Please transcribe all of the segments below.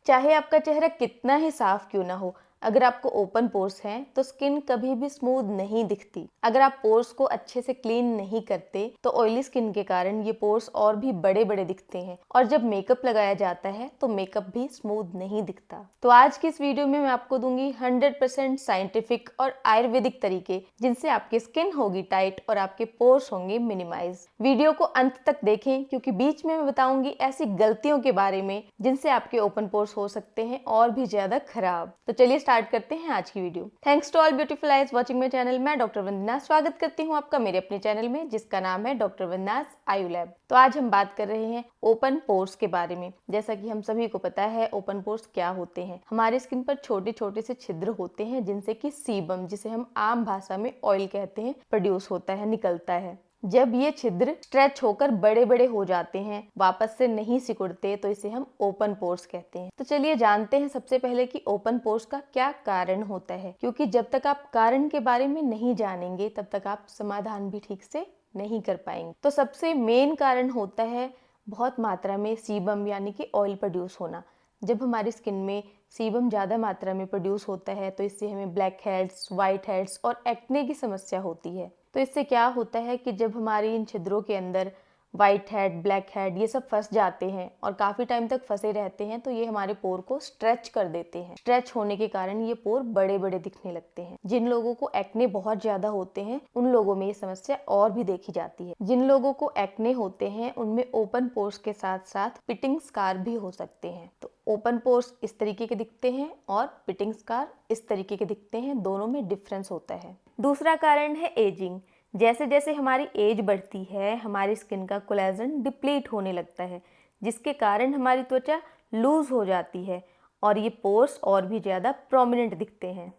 चाहे आपका चेहरा कितना ही साफ क्यों ना हो, अगर आपको ओपन पोर्स हैं तो स्किन कभी भी स्मूथ नहीं दिखती। अगर आप पोर्स को अच्छे से क्लीन नहीं करते तो ऑयली स्किन के कारण ये पोर्स और भी बड़े बड़े दिखते हैं, और जब मेकअप लगाया जाता है तो मेकअप भी स्मूथ नहीं दिखता। तो आज की इस वीडियो में मैं आपको दूंगी 100% साइंटिफिक और आयुर्वेदिक तरीके जिनसे आपकी स्किन होगी टाइट और आपके पोर्स होंगे मिनिमाइज। वीडियो को अंत तक देखें क्योंकि बीच में मैं बताऊंगी ऐसी गलतियों के बारे में जिनसे आपके ओपन पोर्स हो सकते हैं और भी ज्यादा खराब। तो चलिए स्टार्ट करते हैं आज की video. Thanks to all beautiful eyes watching my channel. मैं डॉक्टर वंदना स्वागत करती हूँ आपका मेरे अपने चैनल में जिसका नाम है डॉक्टर वंदनास आयु लैब। तो आज हम बात कर रहे हैं ओपन पोर्स के बारे में। जैसा कि हम सभी को पता है ओपन पोर्स क्या होते हैं। हमारे स्किन पर छोटे छोटे से छिद्र होते हैं जिनसे कि सीबम, जिसे हम आम भाषा में ऑयल कहते हैं, प्रोड्यूस होता है, निकलता है। जब ये छिद्र स्ट्रेच होकर बड़े बड़े हो जाते हैं, वापस से नहीं सिकुड़ते, तो इसे हम ओपन पोर्स कहते हैं। तो चलिए जानते हैं सबसे पहले कि ओपन पोर्स का क्या कारण होता है, क्योंकि जब तक आप कारण के बारे में नहीं जानेंगे तब तक आप समाधान भी ठीक से नहीं कर पाएंगे। तो सबसे मेन कारण होता है बहुत मात्रा में सीबम यानी कि ऑयल प्रोड्यूस होना। जब हमारी स्किन में सीबम ज़्यादा मात्रा में प्रोड्यूस होता है तो इससे हमें ब्लैक हेड्स, वाइट हेड्स और एक्ने की समस्या होती है। तो इससे क्या होता है कि जब हमारी इन छिद्रों के अंदर वाइट हेड, ब्लैक हेड ये सब फंस जाते हैं और काफ़ी टाइम तक फंसे रहते हैं तो ये हमारे पोर को स्ट्रेच कर देते हैं। स्ट्रेच होने के कारण ये पोर बड़े बड़े दिखने लगते हैं। जिन लोगों को एक्ने बहुत ज़्यादा होते हैं उन लोगों में ये समस्या और भी देखी जाती है। जिन लोगों को एक्ने होते हैं उनमें ओपन पोर्स के साथ साथ पिटिंग स्कार भी हो सकते हैं। तो ओपन पोर्स इस तरीके के दिखते हैं और पिटिंग स्कार इस तरीके के दिखते हैं, दोनों में डिफरेंस होता है। दूसरा कारण है एजिंग। जैसे जैसे हमारी एज बढ़ती है हमारी स्किन का कोलेजन डिप्लीट होने लगता है, जिसके कारण हमारी त्वचा लूज हो जाती है और ये पोर्स और भी ज़्यादा प्रोमिनेंट दिखते हैं।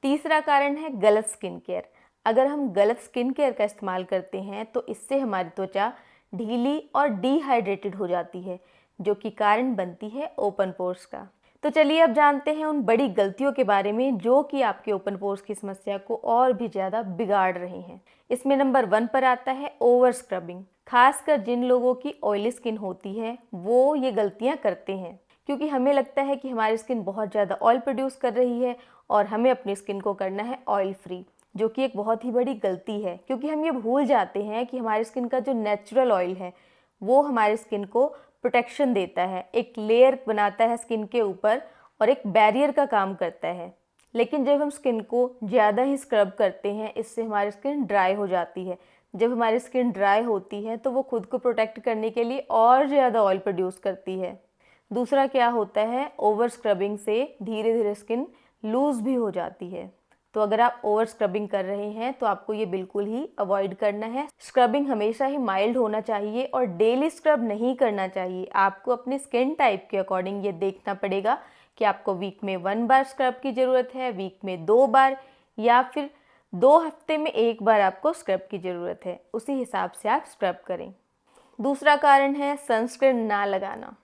तीसरा कारण है गलत स्किन केयर। अगर हम गलत स्किन केयर का इस्तेमाल करते हैं तो इससे हमारी त्वचा ढीली और डिहाइड्रेटेड हो जाती है, जो कि कारण बनती है ओपन पोर्स का। तो चलिए अब जानते हैं उन बड़ी गलतियों के बारे में जो कि आपके ओपन पोर्स की समस्या को और भी ज़्यादा बिगाड़ रही हैं। इसमें नंबर 1 पर आता है ओवर स्क्रबिंग। खासकर जिन लोगों की ऑयली स्किन होती है वो ये गलतियां करते हैं, क्योंकि हमें लगता है कि हमारी स्किन बहुत ज़्यादा ऑयल प्रोड्यूस कर रही है और हमें अपनी स्किन को करना है ऑयल फ्री, जो कि एक बहुत ही बड़ी गलती है। क्योंकि हम ये भूल जाते हैं कि हमारी स्किन का जो नेचुरल ऑयल है वो हमारी स्किन को प्रोटेक्शन देता है, एक लेयर बनाता है स्किन के ऊपर और एक बैरियर का काम करता है। लेकिन जब हम स्किन को ज़्यादा ही स्क्रब करते हैं इससे हमारी स्किन ड्राई हो जाती है। जब हमारी स्किन ड्राई होती है तो वो खुद को प्रोटेक्ट करने के लिए और ज़्यादा ऑयल प्रोड्यूस करती है। दूसरा क्या होता है, ओवर स्क्रबिंग से धीरे धीरे स्किन लूज भी हो जाती है। तो अगर आप ओवर स्क्रबिंग कर रहे हैं तो आपको ये बिल्कुल ही अवॉइड करना है। स्क्रबिंग हमेशा ही माइल्ड होना चाहिए और डेली स्क्रब नहीं करना चाहिए। आपको अपने स्किन टाइप के अकॉर्डिंग ये देखना पड़ेगा कि आपको वीक में 1 बार स्क्रब की ज़रूरत है, वीक में 2 बार, या फिर 2 हफ्ते में 1 बार आपको स्क्रब की ज़रूरत है। उसी हिसाब से आप स्क्रब करें। दूसरा कारण है सनस्क्रीन ना लगाना।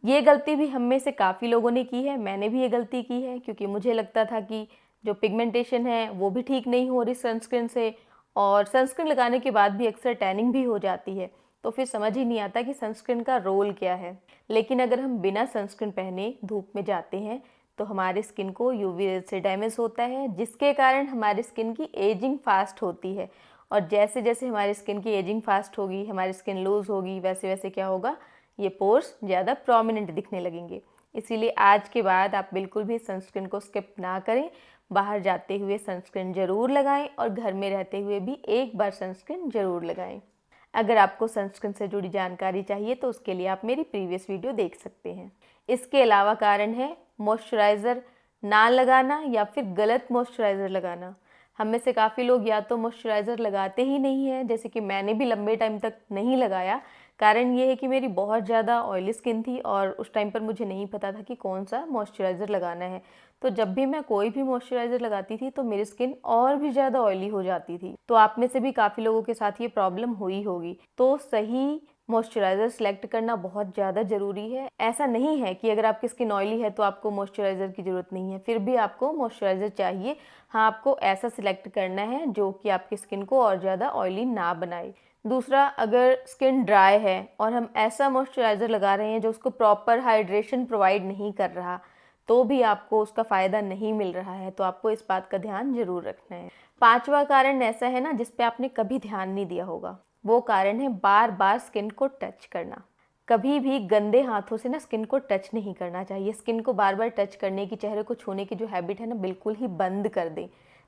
ये गलती भी हम में से काफ़ी लोगों ने की है, मैंने भी ये गलती की है, क्योंकि मुझे लगता था कि जो पिगमेंटेशन है वो भी ठीक नहीं हो रही सनस्क्रीन से, और सनस्क्रीन लगाने के बाद भी अक्सर टैनिंग भी हो जाती है। तो फिर समझ ही नहीं आता कि सनस्क्रीन का रोल क्या है। लेकिन अगर हम बिना सनस्क्रीन पहने धूप में जाते हैं तो हमारे स्किन को यूवी रेज से डैमेज होता है, जिसके कारण हमारी स्किन की एजिंग फास्ट होती है। और जैसे जैसे हमारी स्किन की एजिंग फास्ट होगी, हमारी स्किन लूज होगी, वैसे वैसे क्या होगा, ये पोर्स ज़्यादा प्रोमिनेंट दिखने लगेंगे। इसीलिए आज के बाद आप बिल्कुल भी सनस्क्रीन को स्किप ना करें। बाहर जाते हुए सनस्क्रीन ज़रूर लगाएं और घर में रहते हुए भी 1 बार सनस्क्रीन ज़रूर लगाएं। अगर आपको सनस्क्रीन से जुड़ी जानकारी चाहिए तो उसके लिए आप मेरी प्रीवियस वीडियो देख सकते हैं। इसके अलावा कारण है मॉइस्चराइज़र ना लगाना या फिर गलत मॉइस्चराइज़र लगाना। हम में से काफ़ी लोग या तो मॉइस्चराइज़र लगाते ही नहीं हैं, जैसे कि मैंने भी लंबे टाइम तक नहीं लगाया। कारण ये है कि मेरी बहुत ज़्यादा ऑयली स्किन थी और उस टाइम पर मुझे नहीं पता था कि कौन सा मॉइस्चराइज़र लगाना है। तो जब भी मैं कोई भी मॉइस्चराइज़र लगाती थी तो मेरी स्किन और भी ज़्यादा ऑयली हो जाती थी। तो आप में से भी काफ़ी लोगों के साथ ये प्रॉब्लम हुई होगी। तो सही मॉइस्चराइज़र सेलेक्ट करना बहुत ज़्यादा ज़रूरी है। ऐसा नहीं है कि अगर आपकी स्किन ऑयली है तो आपको मॉइस्चराइज़र की ज़रूरत नहीं है, फिर भी आपको मॉइस्चराइज़र चाहिए। हाँ, आपको ऐसा सिलेक्ट करना है जो कि आपकी स्किन को और ज़्यादा ऑयली ना बनाए। दूसरा, अगर स्किन ड्राई है और हम ऐसा मॉइस्चराइज़र लगा रहे हैं जो उसको प्रॉपर हाइड्रेशन प्रोवाइड नहीं कर रहा, तो भी आपको उसका फ़ायदा नहीं मिल रहा है, तो आपको इस बात का ध्यान ज़रूर रखना है। पांचवा कारण ऐसा है ना जिस पे आपने कभी ध्यान नहीं दिया होगा, वो कारण है बार बार स्किन को टच करना। कभी भी गंदे हाथों से ना स्किन को टच नहीं करना चाहिए। स्किन को बार बार टच करने की, चेहरे को छूने की जो हैबिट है ना, बिल्कुल ही बंद कर दें।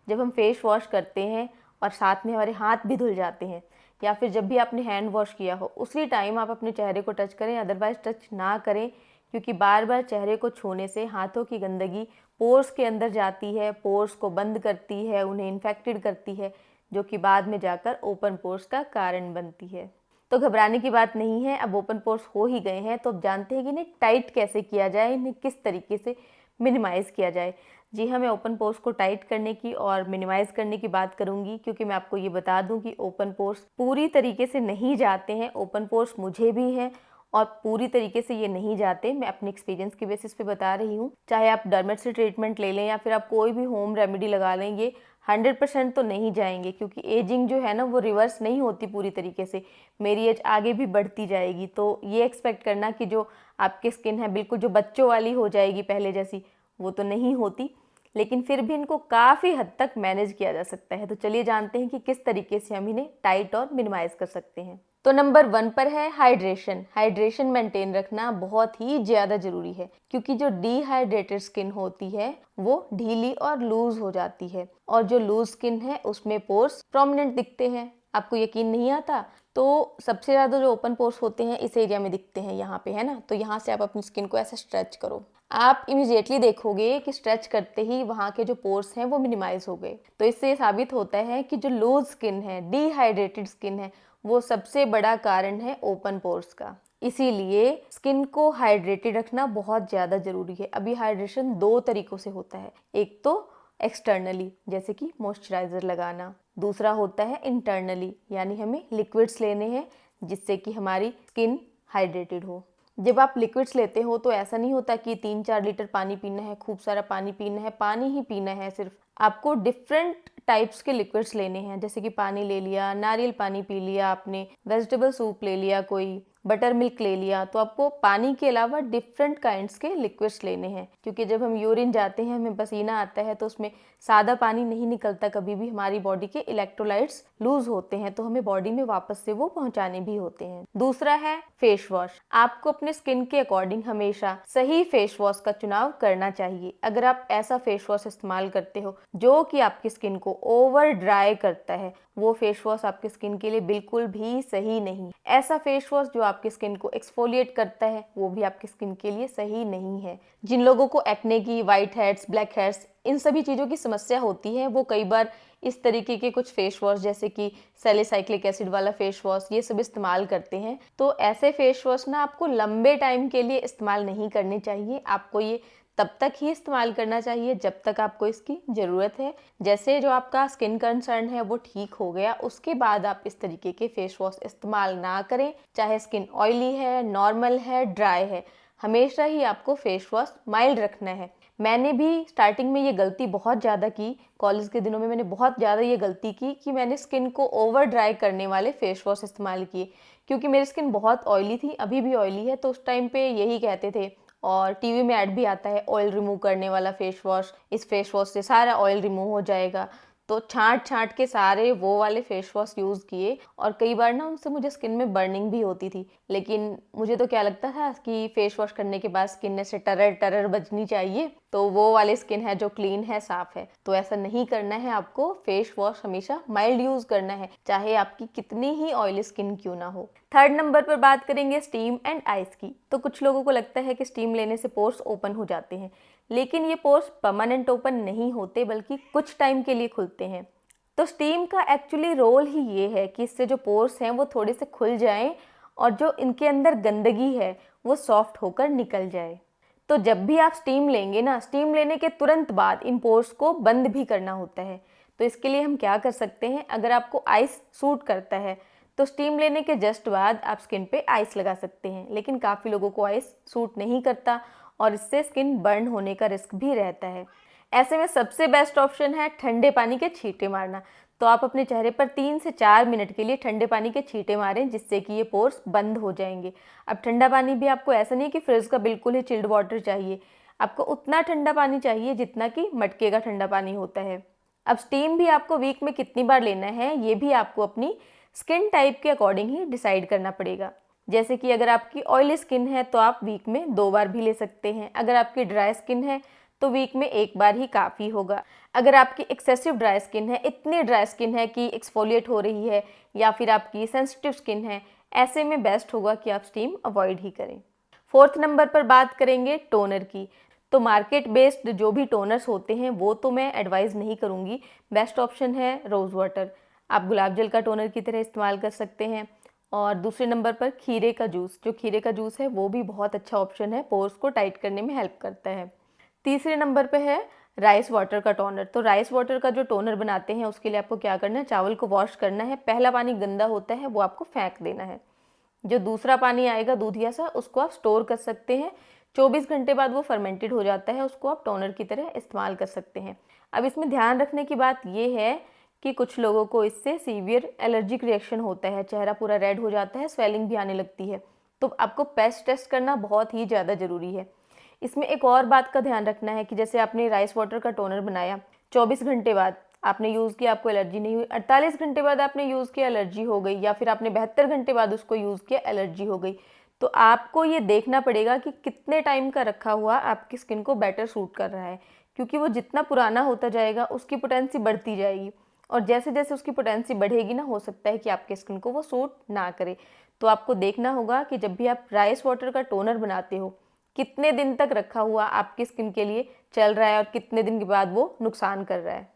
जब हम फेस वॉश करते हैं और साथ में हमारे हाथ भी धुल जाते हैं, या फिर जब भी आपने हैंड वॉश किया हो उसी टाइम आप अपने चेहरे को टच करें, अदरवाइज टच ना करें, क्योंकि बार बार चेहरे को छूने से हाथों की गंदगी पोर्स के अंदर जाती है, पोर्स को बंद करती है, उन्हें इन्फेक्टेड करती है, जो कि बाद में जाकर ओपन पोर्स का कारण बनती है। तो घबराने की बात नहीं है। अब ओपन पोर्स हो ही गए हैं तो अब जानते हैं कि इन्हें टाइट कैसे किया जाए, इन्हें किस तरीके से मिनिमाइज़ किया जाए। जी हाँ, मैं ओपन पोर्स को टाइट करने की और मिनिमाइज़ करने की बात करूँगी, क्योंकि मैं आपको ये बता दूँ कि ओपन पोर्स पूरी तरीके से नहीं जाते हैं। ओपन पोर्स मुझे भी हैं और पूरी तरीके से ये नहीं जाते। मैं अपने एक्सपीरियंस की बेसिस पे बता रही हूँ। चाहे आप डर्मेट से ट्रीटमेंट ले लें या फिर आप कोई भी होम रेमेडी लगा लें, ये 100% तो नहीं जाएंगे, क्योंकि एजिंग जो है ना वो रिवर्स नहीं होती पूरी तरीके से। मेरी एज आगे भी बढ़ती जाएगी, तो ये एक्सपेक्ट करना कि जो आपकी स्किन है बिल्कुल जो बच्चों वाली हो जाएगी पहले जैसी, वो तो नहीं होती। लेकिन फिर भी इनको काफ़ी हद तक मैनेज किया जा सकता है। तो चलिए जानते हैं कि किस तरीके से हम इन्हें टाइट और मिनिमाइज कर सकते हैं। तो नंबर 1 पर है हाइड्रेशन। हाइड्रेशन मेंटेन रखना बहुत ही ज़्यादा ज़रूरी है, क्योंकि जो डिहाइड्रेटेड स्किन होती है वो ढीली और लूज हो जाती है, और जो लूज स्किन है उसमें पोर्स प्रोमिनेंट दिखते हैं। आपको यकीन नहीं आता तो सबसे ज़्यादा जो ओपन पोर्स होते हैं इस एरिया में दिखते हैं, यहाँ पे है ना। तो यहाँ से आप अपनी स्किन को ऐसे स्ट्रेच करो, आप इमीडिएटली देखोगे कि स्ट्रेच करते ही वहाँ के जो पोर्स हैं वो मिनिमाइज हो गए। तो इससे साबित होता है कि जो लूज स्किन है, डिहाइड्रेटेड स्किन है, वो सबसे बड़ा कारण है ओपन पोर्स का। इसीलिए स्किन को हाइड्रेटेड रखना बहुत ज़्यादा ज़रूरी है। अभी हाइड्रेशन 2 तरीकों से होता है, एक तो एक्सटर्नली जैसे कि मॉइस्चराइज़र लगाना, दूसरा होता है इंटरनली, यानी हमें लिक्विड्स लेने हैं जिससे कि हमारी स्किन हाइड्रेटेड हो। जब आप लिक्विड्स लेते हो तो ऐसा नहीं होता कि 3-4 लीटर पानी पीना है, खूब सारा पानी पीना है, पानी ही पीना है सिर्फ। आपको डिफरेंट टाइप्स के लिक्विड्स लेने हैं, जैसे कि पानी ले लिया, नारियल पानी पी लिया आपने, वेजिटेबल सूप ले लिया, कोई बटर मिल्क ले लिया, तो आपको पानी के अलावा डिफरेंट काइंड्स के लिक्विड्स लेने हैं। क्योंकि जब हम यूरिन जाते हैं, हमें पसीना आता है, तो उसमें सादा पानी नहीं निकलता, कभी भी हमारी बॉडी के इलेक्ट्रोलाइट्स लूज होते हैं, तो हमें बॉडी में वापस से वो पहुंचाने भी होते हैं। दूसरा है फेस वॉश। आपको अपने स्किन के अकॉर्डिंग हमेशा सही फेस वॉश का चुनाव करना चाहिए। अगर आप ऐसा फेस वॉश इस्तेमाल करते हो जो कि आपकी स्किन को ओवर ड्राई करता है, वो फेस वॉश आपकी स्किन के लिए बिल्कुल भी सही नहीं। ऐसा फेस वॉश जो आपकी स्किन को एक्सफोलिएट करता है, वो भी आपकी स्किन के लिए सही नहीं है। जिन लोगों को एक्ने की, वाइट हेड्स, ब्लैक हेड्स, इन सभी चीज़ों की समस्या होती है, वो कई बार इस तरीके के कुछ फेस वॉश जैसे कि सैलिसाइक्लिक एसिड वाला फेस वॉश ये सब इस्तेमाल करते हैं। तो ऐसे फेस वॉश ना आपको लंबे टाइम के लिए इस्तेमाल नहीं करने चाहिए। आपको ये तब तक ही इस्तेमाल करना चाहिए जब तक आपको इसकी ज़रूरत है। जैसे जो आपका स्किन कंसर्न है वो ठीक हो गया, उसके बाद आप इस तरीके के फेस वॉश इस्तेमाल ना करें। चाहे स्किन ऑयली है, नॉर्मल है, ड्राई है, हमेशा ही आपको फेस वॉश माइल्ड रखना है। मैंने भी स्टार्टिंग में ये गलती बहुत ज़्यादा की, कॉलेज के दिनों में मैंने बहुत ज़्यादा ये गलती की कि मैंने स्किन को ओवर ड्राई करने वाले फेस वॉश इस्तेमाल किए, क्योंकि मेरी स्किन बहुत ऑयली थी, अभी भी ऑयली है। तो उस टाइम पे यही कहते थे, और टीवी में ऐड भी आता है, ऑयल रिमूव करने वाला फेस वॉश, इस फेस वॉश से सारा ऑयल रिमूव हो जाएगा। तो छांट छांट के सारे वो वाले फेस वॉश यूज़ किए, और कई बार ना उनसे मुझे स्किन में बर्निंग भी होती थी। लेकिन मुझे तो क्या लगता था कि फेस वॉश करने के बाद स्किन से टरर टरर बजनी चाहिए, तो वो वाले स्किन है जो क्लीन है, साफ है। तो ऐसा नहीं करना है, आपको फेस वॉश हमेशा माइल्ड यूज़ करना है, चाहे आपकी कितनी ही ऑयली स्किन क्यों ना हो। थर्ड नंबर पर बात करेंगे स्टीम एंड आइस की। तो कुछ लोगों को लगता है कि स्टीम लेने से पोर्स ओपन हो जाते हैं, लेकिन ये पोर्स परमानेंट ओपन नहीं होते, बल्कि कुछ टाइम के लिए खुलते हैं। तो स्टीम का एक्चुअली रोल ही ये है कि इससे जो पोर्स हैं वो थोड़े से खुल जाएं, और जो इनके अंदर गंदगी है वो सॉफ्ट होकर निकल जाए। तो जब भी आप स्टीम लेंगे ना, स्टीम लेने के तुरंत बाद इन पोर्स को बंद भी करना होता है। तो इसके लिए हम क्या कर सकते हैं, अगर आपको आइस सूट करता है तो स्टीम लेने के जस्ट बाद आप स्किन पे आइस लगा सकते हैं। लेकिन काफ़ी लोगों को आइस सूट नहीं करता, और इससे स्किन बर्न होने का रिस्क भी रहता है। ऐसे में सबसे बेस्ट ऑप्शन है ठंडे पानी के छींटे मारना। तो आप अपने चेहरे पर 3 से 4 मिनट के लिए ठंडे पानी के छींटे मारें, जिससे कि ये पोर्स बंद हो जाएंगे। अब ठंडा पानी भी आपको ऐसा नहीं कि फ्रिज का बिल्कुल ही चिल्ड वाटर चाहिए, आपको उतना ठंडा पानी चाहिए जितना कि मटके का ठंडा पानी होता है। अब स्टीम भी आपको वीक में कितनी बार लेना है, ये भी आपको अपनी स्किन टाइप के अकॉर्डिंग ही डिसाइड करना पड़ेगा। जैसे कि अगर आपकी ऑयली स्किन है तो आप वीक में 2 बार भी ले सकते हैं। अगर आपकी ड्राई स्किन है तो वीक में 1 बार ही काफ़ी होगा। अगर आपकी एक्सेसिव ड्राई स्किन है, इतनी ड्राई स्किन है कि एक्सफोलिएट हो रही है, या फिर आपकी सेंसिटिव स्किन है, ऐसे में बेस्ट होगा कि आप स्टीम अवॉइड ही करें। 4th नंबर पर बात करेंगे टोनर की। तो मार्केट बेस्ड जो भी टोनर्स होते हैं वो तो मैं एडवाइस नहीं करूँगी। बेस्ट ऑप्शन है रोज़ वाटर। आप गुलाब जल का टोनर की तरह इस्तेमाल कर सकते हैं। और दूसरे नंबर पर खीरे का जूस, जो खीरे का जूस है वो भी बहुत अच्छा ऑप्शन है, पोर्स को टाइट करने में हेल्प करता है। तीसरे नंबर पे है राइस वाटर का टोनर। तो राइस वाटर का जो टोनर बनाते हैं उसके लिए आपको क्या करना है, चावल को वॉश करना है। पहला पानी गंदा होता है वो आपको फेंक देना है। जो दूसरा पानी आएगा दूधिया सा, उसको आप स्टोर कर सकते हैं। 24 घंटे बाद वो फर्मेंटेड हो जाता है, उसको आप टोनर की तरह इस्तेमाल कर सकते हैं। अब इसमें ध्यान रखने की बात ये है कि कुछ लोगों को इससे सीवियर एलर्जिक रिएक्शन होता है, चेहरा पूरा रेड हो जाता है, स्वेलिंग भी आने लगती है। तो आपको पैच टेस्ट करना बहुत ही ज़्यादा ज़रूरी है। इसमें एक और बात का ध्यान रखना है कि जैसे आपने राइस वाटर का टोनर बनाया, 24 घंटे बाद आपने यूज़ किया, आपको एलर्जी नहीं हुई, 48 घंटे बाद आपने यूज़ किया, एलर्जी हो गई, या फिर आपने 72 घंटे बाद उसको यूज़ किया, एलर्जी हो गई। तो आपको ये देखना पड़ेगा कि कितने टाइम का रखा हुआ आपकी स्किन को बेटर सूट कर रहा है, क्योंकि वो जितना पुराना होता जाएगा उसकी पोटेंसी बढ़ती जाएगी, और जैसे जैसे उसकी पोटेंसी बढ़ेगी ना, हो सकता है कि आपके स्किन को वो सूट ना करे। तो आपको देखना होगा कि जब भी आप राइस वाटर का टोनर बनाते हो, कितने दिन तक रखा हुआ आपकी स्किन के लिए चल रहा है और कितने दिन के बाद वो नुकसान कर रहा है।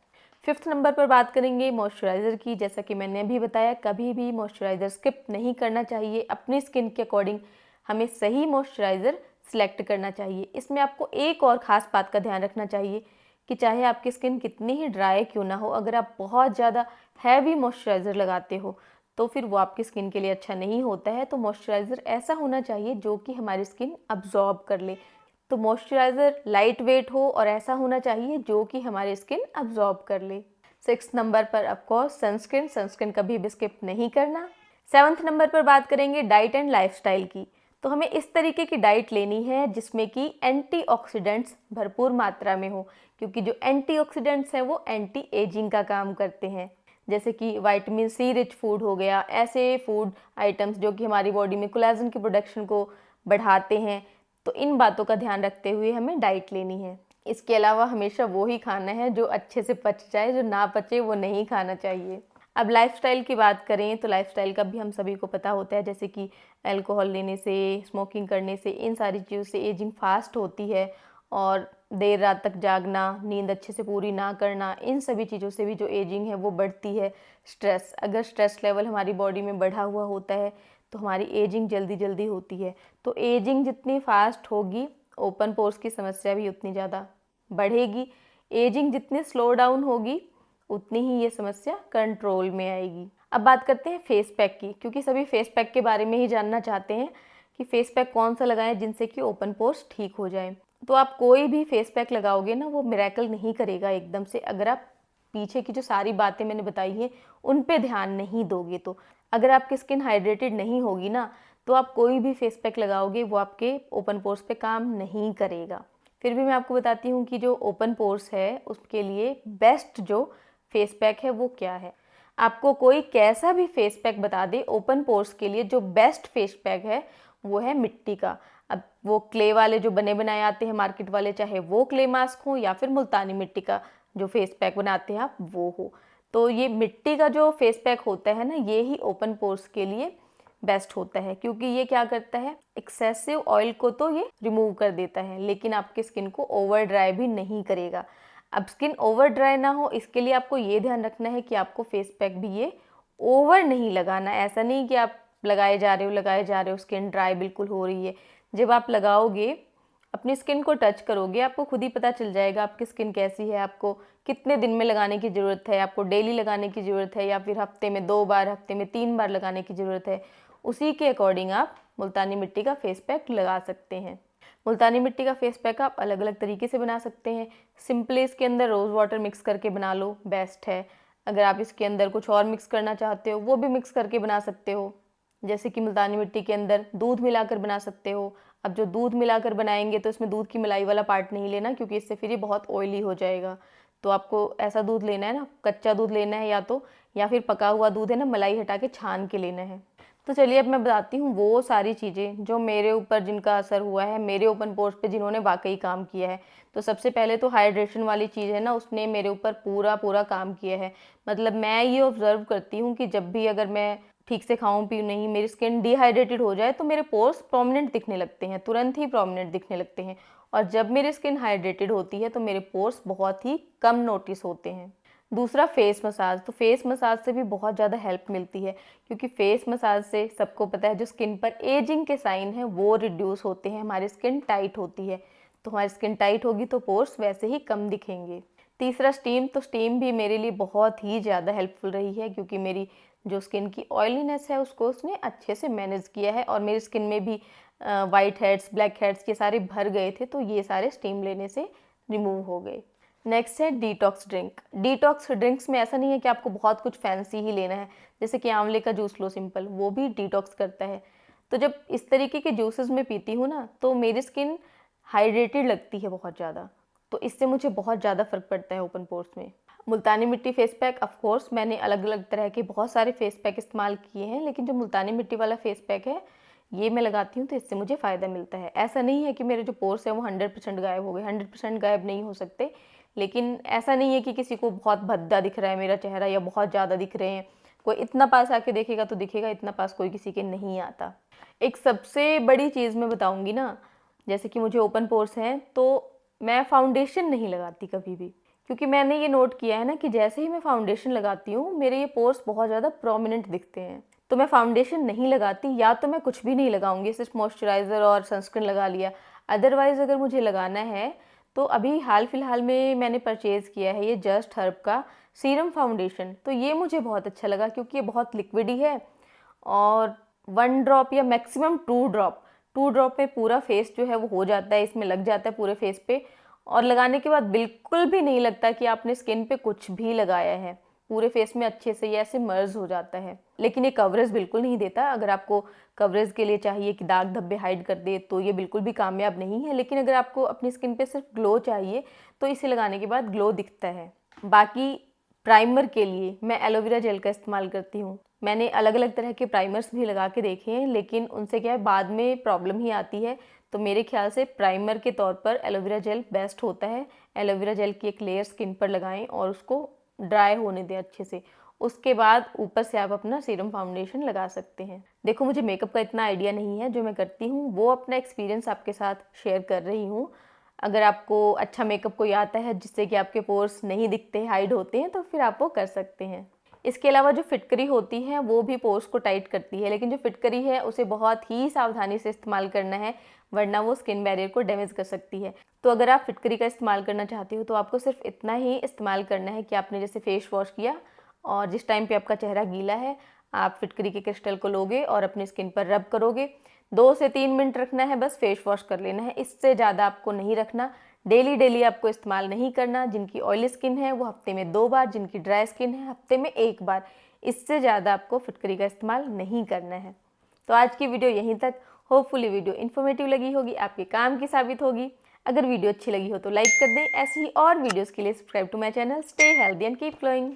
5th नंबर पर बात करेंगे मॉइस्चराइज़र की। जैसा कि मैंने अभी बताया, कभी भी मॉइस्चराइज़र स्किप नहीं करना चाहिए। अपनी स्किन के अकॉर्डिंग हमें सही मॉइस्चराइज़र सिलेक्ट करना चाहिए। इसमें आपको एक और ख़ास बात का ध्यान रखना चाहिए कि चाहे आपकी स्किन कितनी ही ड्राई क्यों ना हो, अगर आप बहुत ज़्यादा हैवी मॉइस्चराइज़र लगाते हो तो फिर वो आपकी स्किन के लिए अच्छा नहीं होता है। तो मॉइस्चराइज़र ऐसा होना चाहिए जो कि हमारी स्किन अब्जॉर्ब कर ले। तो मॉइस्चराइज़र लाइट वेट हो और ऐसा होना चाहिए जो कि हमारी स्किन अब्जॉर्ब कर ले। 6th नंबर पर ऑफकोर्स सनस्क्रीन कभी भी स्किप नहीं करना। 7th नंबर पर बात करेंगे डाइट एंड लाइफस्टाइल की। तो हमें इस तरीके की डाइट लेनी है जिसमें कि एंटीऑक्सीडेंट्स भरपूर मात्रा में हो, क्योंकि जो एंटीऑक्सीडेंट्स हैं वो एंटी एजिंग का काम करते हैं। जैसे कि विटामिन सी रिच फूड हो गया, ऐसे फूड आइटम्स जो कि हमारी बॉडी में कोलेजन की प्रोडक्शन को बढ़ाते हैं। तो इन बातों का ध्यान रखते हुए हमें डाइट लेनी है। इसके अलावा हमेशा वो ही खाना है जो अच्छे से पच जाए, जो ना पचे वो नहीं खाना चाहिए। अब लाइफस्टाइल की बात करें तो लाइफस्टाइल का भी हम सभी को पता होता है, जैसे कि अल्कोहल लेने से, स्मोकिंग करने से, इन सारी चीज़ों से एजिंग फास्ट होती है, और देर रात तक जागना, नींद अच्छे से पूरी ना करना, इन सभी चीज़ों से भी जो एजिंग है वो बढ़ती है। स्ट्रेस, अगर स्ट्रेस लेवल हमारी बॉडी में बढ़ा हुआ होता है तो हमारी एजिंग जल्दी जल्दी होती है। तो एजिंग जितनी फास्ट होगी, ओपन पोर्स की समस्या भी उतनी ज़्यादा बढ़ेगी। एजिंग जितनी स्लो डाउन होगी उतनी ही ये समस्या कंट्रोल में आएगी। अब बात करते हैं फेस पैक की, क्योंकि सभी फेस पैक के बारे में ही जानना चाहते हैं कि फेस पैक कौन सा लगाएं जिनसे कि ओपन पोर्स ठीक हो जाए। तो आप कोई भी फेस पैक लगाओगे ना, वो मिरेकल नहीं करेगा एकदम से, अगर आप पीछे की जो सारी बातें मैंने बताई हैं उन पे ध्यान नहीं दोगे। तो अगर आपकी स्किन हाइड्रेटेड नहीं होगी ना, तो आप कोई भी फेस पैक लगाओगे वो आपके ओपन पोर्स पे काम नहीं करेगा। फिर भी मैं आपको बताती हूँ कि जो ओपन पोर्स है उसके लिए बेस्ट जो फेस पैक है वो क्या है। आपको कोई कैसा भी फेस पैक बता दे, ओपन पोर्स के लिए जो बेस्ट फेस पैक है वो है मिट्टी का। अब वो क्ले वाले जो बने बनाए आते हैं मार्केट वाले, चाहे वो क्ले मास्क हो या फिर मुल्तानी मिट्टी का जो फेस पैक बनाते हैं आप वो हो, तो ये मिट्टी का जो फेस पैक होता है ना, ये ही ओपन पोर्स के लिए बेस्ट होता है। क्योंकि ये क्या करता है, एक्सेसिव ऑयल को तो ये रिमूव कर देता है, लेकिन आपकी स्किन को ओवर ड्राई भी नहीं करेगा। अब स्किन ओवर ड्राई ना हो इसके लिए आपको ये ध्यान रखना है कि आपको फेस पैक भी ये ओवर नहीं लगाना। ऐसा नहीं कि आप लगाए जा रहे हो, स्किन ड्राई बिल्कुल हो रही है। जब आप लगाओगे, अपनी स्किन को टच करोगे, आपको खुद ही पता चल जाएगा आपकी स्किन कैसी है, आपको कितने दिन में लगाने की ज़रूरत है, आपको डेली लगाने की ज़रूरत है, या फिर हफ्ते में 2 बार, हफ्ते में 3 बार लगाने की ज़रूरत है। उसी के अकॉर्डिंग आप मुल्तानी मिट्टी का फेस पैक लगा सकते हैं। मुल्तानी मिट्टी का फेस पैक आप अलग अलग तरीके से बना सकते हैं। सिंपली इसके अंदर रोज़ वाटर मिक्स करके बना लो, बेस्ट है। अगर आप इसके अंदर कुछ और मिक्स करना चाहते हो वो भी मिक्स करके बना सकते हो, जैसे कि मुल्तानी मिट्टी के अंदर दूध मिलाकर बना सकते हो। अब जो दूध मिलाकर बनाएंगे तो इसमें दूध की मलाई वाला पार्ट नहीं लेना, क्योंकि इससे फिर ये बहुत ऑयली हो जाएगा। तो आपको ऐसा दूध लेना है ना, कच्चा दूध लेना है या फिर पका हुआ दूध है ना, मलाई हटा के छान के लेना है। तो चलिए अब मैं बताती हूँ वो सारी चीज़ें जो मेरे ऊपर जिनका असर हुआ है, मेरे ओपन पोर्स पे जिन्होंने वाकई काम किया है। तो सबसे पहले तो हाइड्रेशन वाली चीज़ है ना, उसने मेरे ऊपर पूरा पूरा काम किया है। मतलब मैं ये ऑब्जर्व करती हूँ कि जब भी अगर मैं ठीक से खाऊं पीऊँ नहीं, मेरी स्किन डिहाइड्रेटेड हो जाए तो मेरे पोर्स प्रोमिनेंट दिखने लगते हैं, तुरंत ही प्रोमिनेंट दिखने लगते हैं। और जब मेरी स्किन हाइड्रेटेड होती है तो मेरे पोर्स बहुत ही कम नोटिस होते हैं। दूसरा फेस मसाज, तो फेस मसाज से भी बहुत ज़्यादा हेल्प मिलती है, क्योंकि फेस मसाज से सबको पता है जो स्किन पर एजिंग के साइन हैं वो रिड्यूस होते हैं, हमारी स्किन टाइट होती है। तो हमारी स्किन टाइट होगी तो पोर्स वैसे ही कम दिखेंगे। तीसरा स्टीम, तो स्टीम भी मेरे लिए बहुत ही ज़्यादा हेल्पफुल रही है, क्योंकि मेरी जो स्किन की ऑयलीनेस है उसको उसने अच्छे से मैनेज किया है, और मेरी स्किन में भी वाइट हेड्स, ब्लैक हेड्स के सारे भर गए थे, तो ये सारे स्टीम लेने से रिमूव हो गए। नेक्स्ट है डिटॉक्स ड्रिंक। डिटॉक्स ड्रिंक्स में ऐसा नहीं है कि आपको बहुत कुछ फैंसी ही लेना है, जैसे कि आंवले का जूस लो सिंपल, वो भी डिटॉक्स करता है। तो जब इस तरीके के जूसेस मैं पीती हूँ ना, तो मेरी स्किन हाइड्रेटेड लगती है बहुत ज़्यादा, तो इससे मुझे बहुत ज़्यादा फर्क पड़ता है ओपन पोर्स में। मुल्तानी मिट्टी फेस पैक, ऑफ कोर्स मैंने अलग अलग तरह के बहुत सारे फेस पैक इस्तेमाल किए हैं, लेकिन जो मुल्तानी मिट्टी वाला फेस पैक है ये मैं लगाती हूँ तो इससे मुझे फ़ायदा मिलता है। ऐसा नहीं है कि मेरे जो पोर्स हैं वो 100% गायब हो गए, 100% गायब नहीं हो सकते, लेकिन ऐसा नहीं है कि किसी को बहुत भद्दा दिख रहा है मेरा चेहरा या बहुत ज़्यादा दिख रहे हैं। कोई इतना पास आके देखेगा तो दिखेगा, इतना पास कोई किसी के नहीं आता। एक सबसे बड़ी चीज़ मैं बताऊँगी ना, जैसे कि मुझे ओपन पोर्स हैं तो मैं फाउंडेशन नहीं लगाती कभी भी, क्योंकि मैंने ये नोट किया है ना कि जैसे ही मैं फाउंडेशन लगाती हूँ मेरे ये पोर्स बहुत ज़्यादा प्रोमिनेंट दिखते हैं। तो मैं फाउंडेशन नहीं लगाती, या तो मैं कुछ भी नहीं लगाऊंगी, सिर्फ मॉइस्चराइज़र और सनस्क्रीन लगा लिया। अदरवाइज़ अगर मुझे लगाना है तो अभी हाल फिलहाल में मैंने परचेज़ किया है ये जस्ट हर्ब का सीरम फाउंडेशन। तो ये मुझे बहुत अच्छा लगा, क्योंकि ये बहुत लिक्विडी है और 1 ड्रॉप या मैक्सिमम 2 ड्रॉप में पूरा फेस जो है वो हो जाता है, इसमें लग जाता है पूरे फेस पे। और लगाने के बाद बिल्कुल भी नहीं लगता कि आपने स्किन पे कुछ भी लगाया है, पूरे फेस में अच्छे से ये ऐसे मर्ज हो जाता है। लेकिन ये कवरेज बिल्कुल नहीं देता। अगर आपको कवरेज के लिए चाहिए कि दाग धब्बे हाइड कर दे तो ये बिल्कुल भी कामयाब नहीं है, लेकिन अगर आपको अपनी स्किन पे सिर्फ ग्लो चाहिए तो इसे लगाने के बाद ग्लो दिखता है। बाकी प्राइमर के लिए मैं एलोवेरा जेल का इस्तेमाल करती हूँ। मैंने अलग अलग तरह के प्राइमर्स भी लगा के देखे हैं, लेकिन उनसे क्या है बाद में प्रॉब्लम ही आती है। तो मेरे ख्याल से प्राइमर के तौर पर एलोवेरा जेल बेस्ट होता है। एलोवेरा जेल की एक लेयर स्किन पर लगाएं और उसको ड्राई होने दें अच्छे से, उसके बाद ऊपर से आप अपना सीरम फाउंडेशन लगा सकते हैं। देखो मुझे मेकअप का इतना आइडिया नहीं है, जो मैं करती हूँ वो अपना एक्सपीरियंस आपके साथ शेयर कर रही हूँ। अगर आपको अच्छा मेकअप कोई आता है जिससे कि आपके पोर्स नहीं दिखते, हाइड होते हैं, तो फिर आप वो कर सकते हैं। इसके अलावा जो फिटकरी होती है वो भी पोर्स को टाइट करती है, लेकिन जो फिटकरी है उसे बहुत ही सावधानी से इस्तेमाल करना है, वरना वो स्किन बैरियर को डैमेज कर सकती है। तो अगर आप फिटकरी का इस्तेमाल करना चाहते हो तो आपको सिर्फ इतना ही इस्तेमाल करना है कि आपने जैसे फेस वॉश किया और जिस टाइम पे आपका चेहरा गीला है आप फिटकरी के क्रिस्टल को लोगे और अपनी स्किन पर रब करोगे। 2 से 3 मिनट रखना है, बस फेस वॉश कर लेना है, इससे ज़्यादा आपको नहीं रखना। डेली आपको इस्तेमाल नहीं करना। जिनकी ऑयली स्किन है वो हफ्ते में 2 बार, जिनकी ड्राई स्किन है हफ्ते में 1 बार, इससे ज़्यादा आपको फिटकरी का इस्तेमाल नहीं करना है। तो आज की वीडियो यहीं तक। होपफुली वीडियो इन्फॉर्मेटिव लगी होगी, आपके काम की साबित होगी। अगर वीडियो अच्छी लगी हो तो लाइक कर दें। ऐसी ही और वीडियोस के लिए subscribe to my channel. Stay healthy and keep glowing.